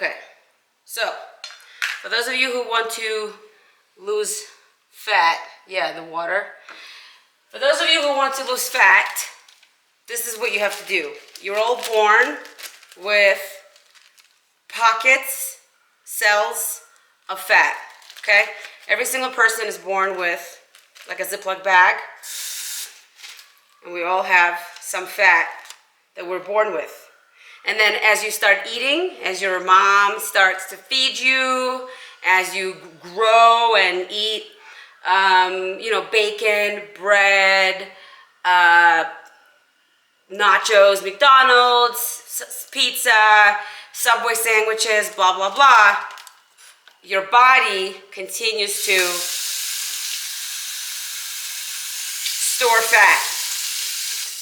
Okay, so for those of you who want to lose fat, yeah, the water. For those of you who want to lose fat, this is what you have to do. You're all born with pockets, cells of fat, okay? Every single person is born with like a Ziploc bag, and we all have some fat that we're born with. And then as you start eating, as your mom starts to feed you, as you grow and eat, bacon, bread, nachos, McDonald's, pizza, Subway sandwiches, blah, blah, blah, your body continues to store fat,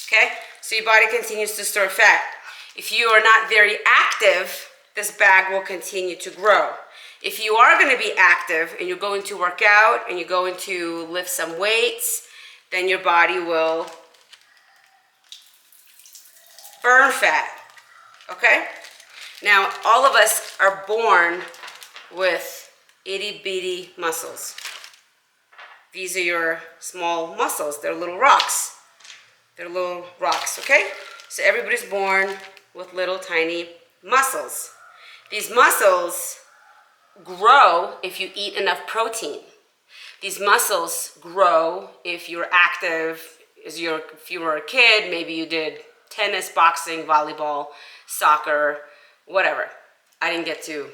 okay? So your body continues to store fat. If you are not very active, this bag will continue to grow. If you are going to be active and you're going to work out and you're going to lift some weights, then your body will burn fat, okay? Now, all of us are born with itty bitty muscles. These are your small muscles. They're little rocks. They're little rocks, okay? So everybody's born with little tiny muscles. These muscles grow if you eat enough protein. These muscles grow if you're active. If you were a kid, maybe you did tennis, boxing, volleyball, soccer, whatever. I didn't get to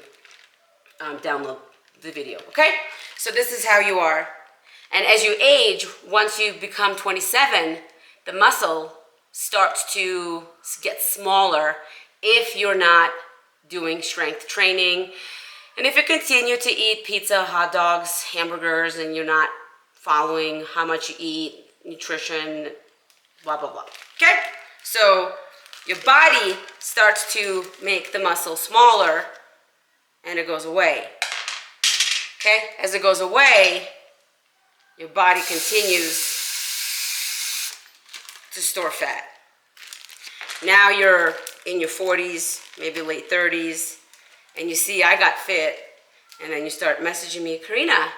download the video, okay? So this is how you are. And as you age, once you become 27, the muscle starts to get smaller if you're not doing strength training. And if you continue to eat pizza, hot dogs, hamburgers, and you're not following how much you eat, nutrition, blah, blah, blah. Okay? So your body starts to make the muscle smaller and it goes away. Okay? As it goes away, your body continues to store fat. Now you're in your 40s, maybe late 30s, and you see I got fit, and then you start messaging me, Karina,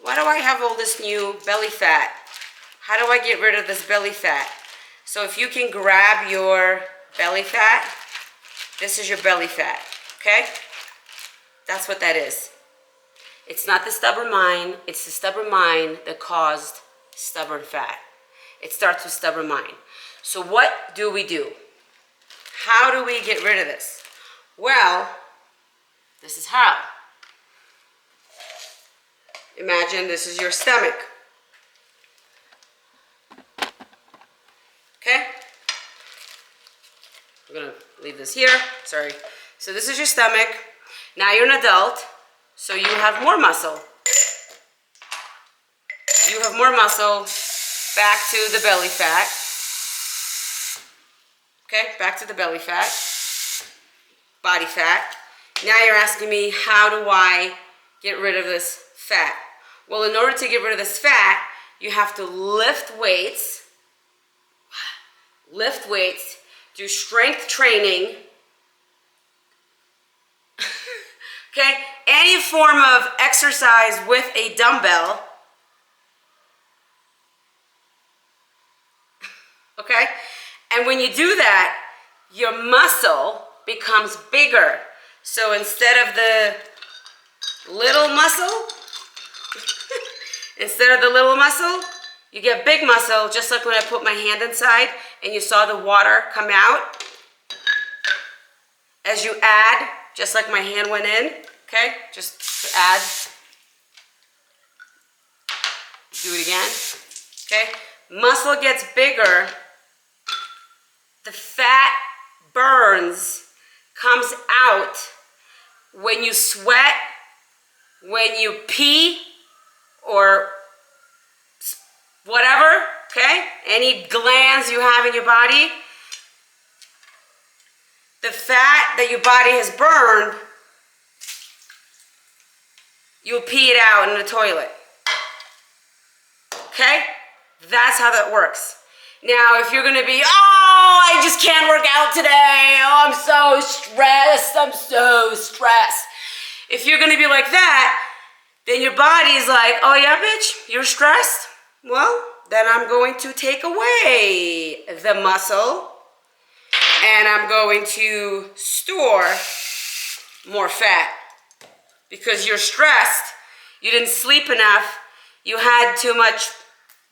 why do I have all this new belly fat? How do I get rid of this belly fat? So if you can grab your belly fat, this is your belly fat, okay? That's what that is. It's not the stubborn mind, it's the stubborn mind that caused stubborn fat. It starts with stubborn mind. So what do? How do we get rid of this? Well, this is how. Imagine this is your stomach. Okay? I'm gonna leave this here, sorry. So this is your stomach. Now you're an adult, so you have more muscle. You have more muscle. Back to the belly fat. Okay, back to the belly fat. Body fat. Now you're asking me, how do I get rid of this fat? Well, in order to get rid of this fat, you have to lift weights, do strength training, okay? Any form of exercise with a dumbbell, okay? And when you do that, your muscle becomes bigger. So instead of the little muscle, you get big muscle, just like when I put my hand inside and you saw the water come out. As you add, just like my hand went in, okay? Just to add. Do it again, okay? Muscle gets bigger. The fat burns, comes out when you sweat, when you pee, or whatever, okay? Any glands you have in your body, the fat that your body has burned, you'll pee it out in the toilet, okay? That's how that works. Now, if you're gonna be, oh, I just can't work out today. Oh, I'm so stressed. I'm so stressed. If you're gonna be like that, then your body's like, oh yeah, bitch, you're stressed? Well, then I'm going to take away the muscle and I'm going to store more fat because you're stressed, you didn't sleep enough, you had too much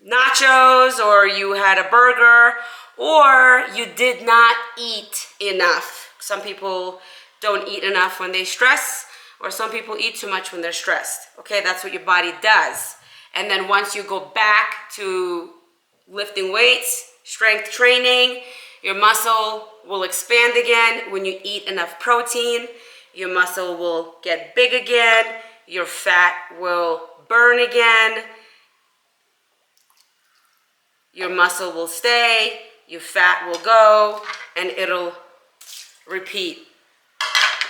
nachos or you had a burger or you did not eat enough. Some people don't eat enough when they stress, or some people eat too much when they're stressed. Okay, that's what your body does. And then once you go back to lifting weights, strength training, your muscle will expand again. When you eat enough protein, your muscle will get big again, your fat will burn again, your muscle will stay, your fat will go, and it'll repeat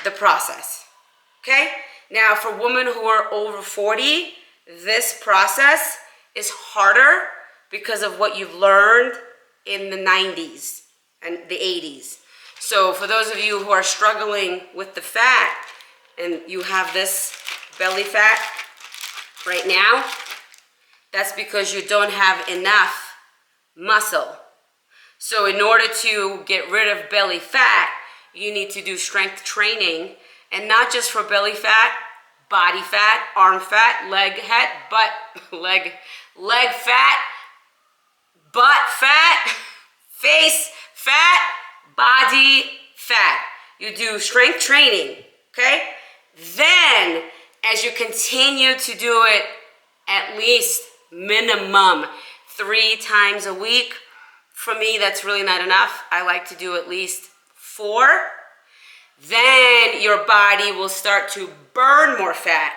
the process. Okay? Now, for women who are over 40, this process is harder because of what you've learned in the 90s and the 80s. So for those of you who are struggling with the fat and you have this belly fat right now, that's because you don't have enough muscle. So in order to get rid of belly fat, you need to do strength training, and not just for belly fat, body fat, arm fat, leg, head, butt, leg fat, butt fat, face fat, body fat. You do strength training, okay? Then, as you continue to do it at least minimum 3 times a week, for me, that's really not enough. I like to do at least 4. Then your body will start to burn more fat.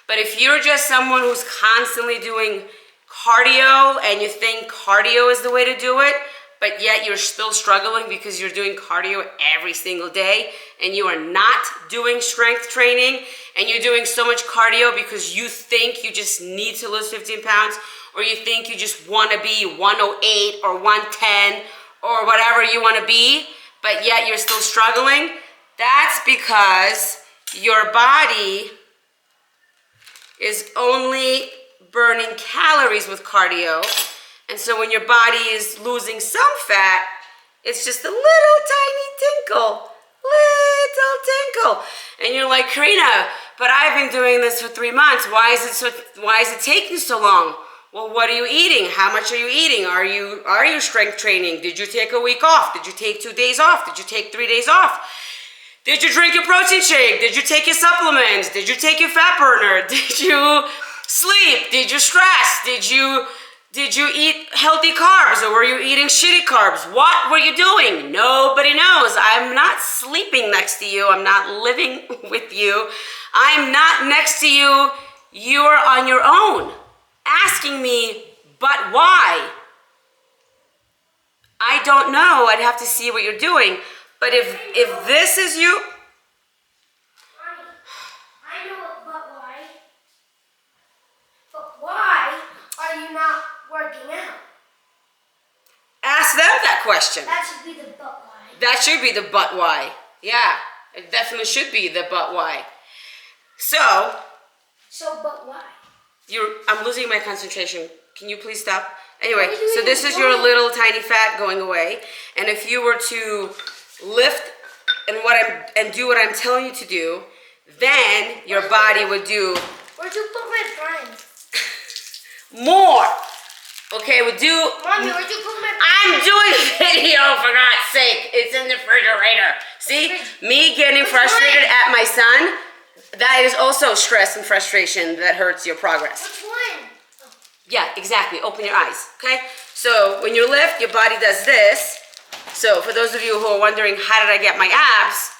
But if you're just someone who's constantly doing cardio and you think cardio is the way to do it, but yet you're still struggling because you're doing cardio every single day and you are not doing strength training and you're doing so much cardio because you think you just need to lose 15 pounds or you think you just want to be 108 or 110 or whatever you want to be, but yet you're still struggling, that's because your body is only burning calories with cardio. And so when your body is losing some fat, it's just a little tiny tinkle. And you're like, Karina, but I've been doing this for 3 months. Why is it taking so long? Well, what are you eating? How much are you eating? Are you strength training? Did you take a week off? Did you take 2 days off? Did you take 3 days off? Did you drink your protein shake? Did you take your supplements? Did you take your fat burner? Did you sleep? Did you stress? Did you eat healthy carbs or were you eating shitty carbs? What were you doing? Nobody knows. I'm not sleeping next to you. I'm not living with you. I'm not next to you. You're on your own. Asking me, but why? I don't know. I'd have to see what you're doing. But if this is you... I know, but why? But why are you not working out? Ask them that question. That should be the but why. That should be the but why. Yeah, it definitely should be the but why. So but why? I'm losing my concentration. Can you please stop? Anyway, so this is your little tiny fat going away. And if you were to lift and do what I'm telling you to do, then your body would do... Where'd you put my friends? More. Okay, we'll do... Mommy, where'd you put my friends? I'm doing video, for God's sake. It's in the refrigerator. See? Me getting frustrated at my son, that is also stress and frustration that hurts your progress. Which one? Oh. Yeah, exactly. Open your eyes, okay? So when you lift, your body does this. So for those of you who are wondering, how did I get my abs?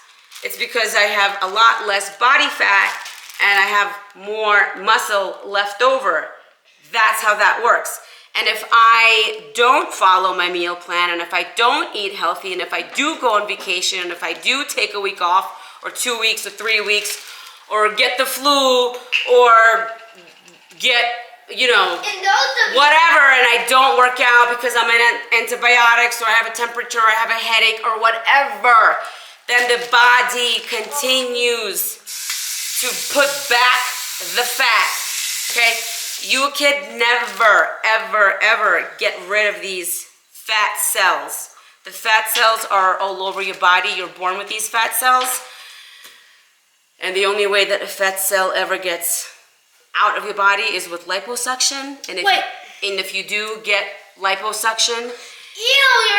It's because I have a lot less body fat and I have more muscle left over. That's how that works. And if I don't follow my meal plan and if I don't eat healthy and if I do go on vacation and if I do take a week off or 2 weeks or 3 weeks or get the flu or get you know, And those are whatever, and I don't work out because I'm on antibiotics, or I have a temperature, or I have a headache, or whatever, then the body continues to put back the fat, okay? You can never, ever, ever get rid of these fat cells. The fat cells are all over your body. You're born with these fat cells. And the only way that a fat cell ever gets out of your body is with liposuction. And if you do get liposuction,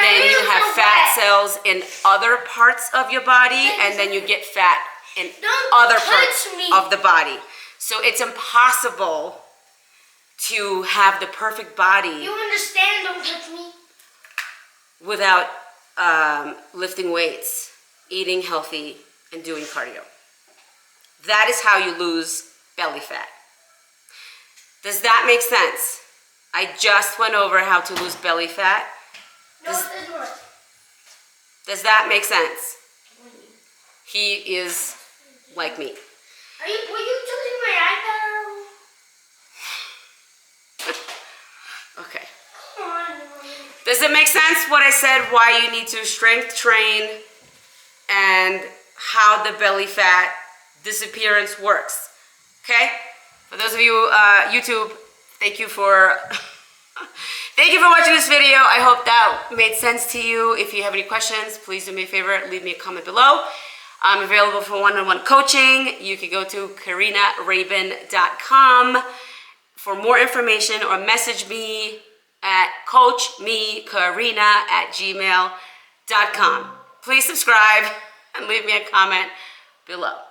then you have fat cells in other parts of your body, and then you get fat in other parts of the body. So it's impossible to have the perfect body You understand? Don't touch me. without lifting weights, eating healthy, and doing cardio. That is how you lose belly fat. Does that make sense? I just went over how to lose belly fat. No, it doesn't. Does that make sense? He is like me. Were you tilting my iPad? Okay. Come on, Mommy. Does it make sense what I said, why you need to strength train and how the belly fat disappearance works? Okay? For those of you, YouTube, thank you for thank you for watching this video. I hope that made sense to you. If you have any questions, please do me a favor, leave me a comment below. I'm available for one-on-one coaching. You can go to KarinaRabin.com for more information, or message me at coachmekarina@gmail.com. Please subscribe and leave me a comment below.